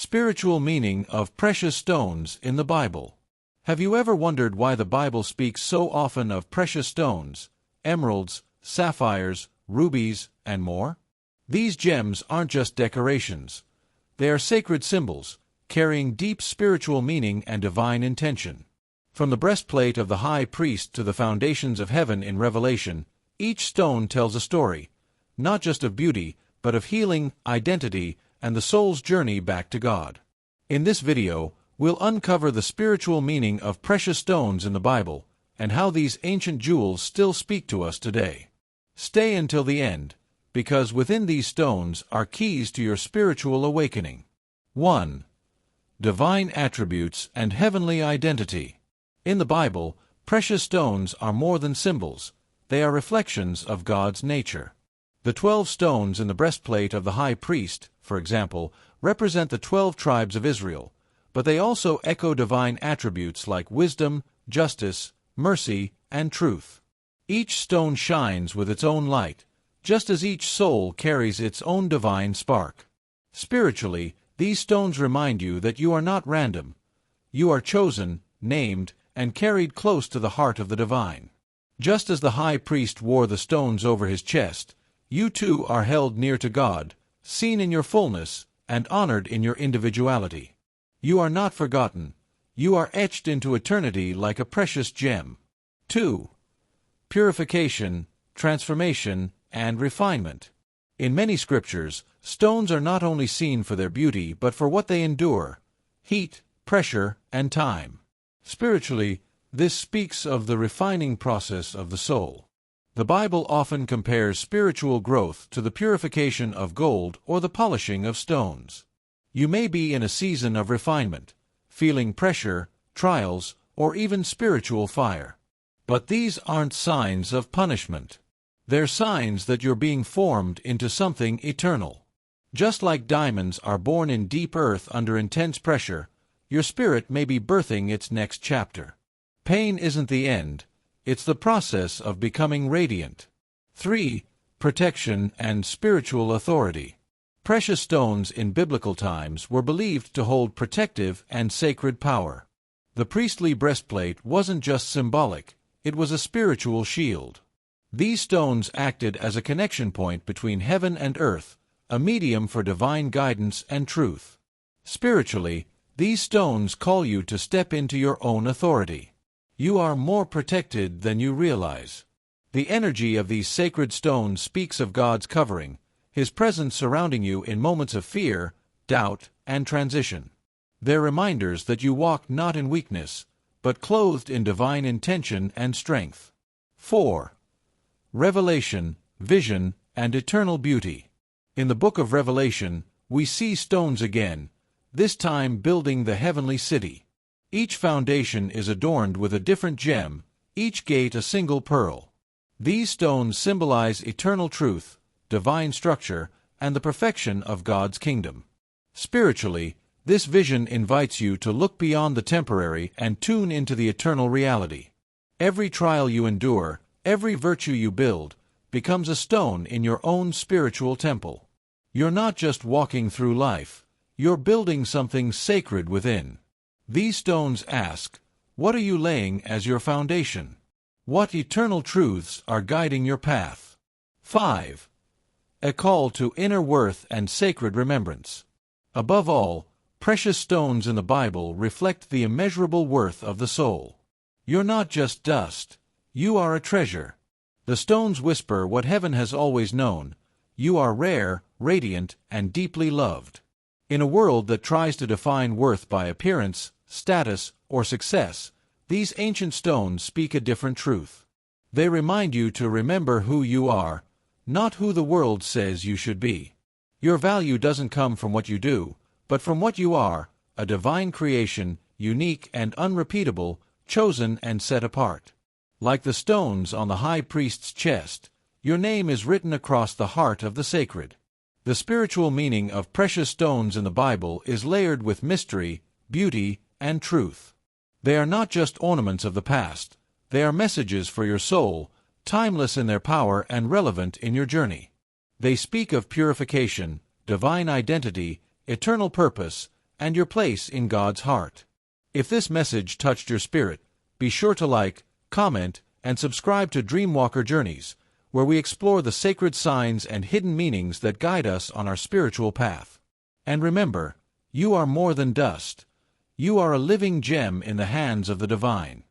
Spiritual meaning of precious stones in the Bible. Have you ever wondered why the Bible speaks so often of precious stones, emeralds, sapphires, rubies, and more? These gems aren't just decorations. They are sacred symbols, carrying deep spiritual meaning and divine intention. From the breastplate of the high priest to the foundations of heaven in Revelation, each stone tells a story, not just of beauty, but of healing, identity, and the soul's journey back to God. In this video, we'll uncover the spiritual meaning of precious stones in the Bible, and how these ancient jewels still speak to us today. Stay until the end, because within these stones are keys to your spiritual awakening. 1. Divine attributes and heavenly identity. In the Bible, precious stones are more than symbols. They are reflections of God's nature. The 12 stones in the breastplate of the high priest, for example, represent the 12 tribes of Israel, but they also echo divine attributes like wisdom, justice, mercy, and truth. Each stone shines with its own light, just as each soul carries its own divine spark. Spiritually, these stones remind you that you are not random. You are chosen, named, and carried close to the heart of the divine. Just as the high priest wore the stones over his chest, you too are held near to God, seen in your fullness, and honored in your individuality. You are not forgotten. You are etched into eternity like a precious gem. 2. Purification, transformation, and refinement. In many scriptures, stones are not only seen for their beauty but for what they endure: heat, pressure, and time. Spiritually, this speaks of the refining process of the soul. The Bible often compares spiritual growth to the purification of gold or the polishing of stones. You may be in a season of refinement, feeling pressure, trials, or even spiritual fire. But these aren't signs of punishment. They're signs that you're being formed into something eternal. Just like diamonds are born in deep earth under intense pressure, your spirit may be birthing its next chapter. Pain isn't the end. It's the process of becoming radiant. 3. Protection and spiritual authority. Precious stones in biblical times were believed to hold protective and sacred power. The priestly breastplate wasn't just symbolic, it was a spiritual shield. These stones acted as a connection point between heaven and earth, a medium for divine guidance and truth. Spiritually, these stones call you to step into your own authority. You are more protected than you realize. The energy of these sacred stones speaks of God's covering, His presence surrounding you in moments of fear, doubt, and transition. They're reminders that you walk not in weakness, but clothed in divine intention and strength. 4. Revelation, vision, and eternal beauty. In the book of Revelation, we see stones again, this time building the heavenly city. Each foundation is adorned with a different gem, each gate a single pearl. These stones symbolize eternal truth, divine structure, and the perfection of God's kingdom. Spiritually, this vision invites you to look beyond the temporary and tune into the eternal reality. Every trial you endure, every virtue you build, becomes a stone in your own spiritual temple. You're not just walking through life, you're building something sacred within. These stones ask, what are you laying as your foundation? What eternal truths are guiding your path? 5. A call to inner worth and sacred remembrance. Above all, precious stones in the Bible reflect the immeasurable worth of the soul. You're not just dust, you are a treasure. The stones whisper what heaven has always known: you are rare, radiant, and deeply loved. In a world that tries to define worth by appearance, status, or success, these ancient stones speak a different truth. They remind you to remember who you are, not who the world says you should be. Your value doesn't come from what you do, but from what you are, a divine creation, unique and unrepeatable, chosen and set apart. Like the stones on the high priest's chest, your name is written across the heart of the sacred. The spiritual meaning of precious stones in the Bible is layered with mystery, beauty, and truth. They are not just ornaments of the past, they are messages for your soul, timeless in their power and relevant in your journey. They speak of purification, divine identity, eternal purpose, and your place in God's heart. If this message touched your spirit, be sure to like, comment, and subscribe to Dreamwalker Journeys, where we explore the sacred signs and hidden meanings that guide us on our spiritual path. And remember, you are more than dust. You are a living gem in the hands of the divine.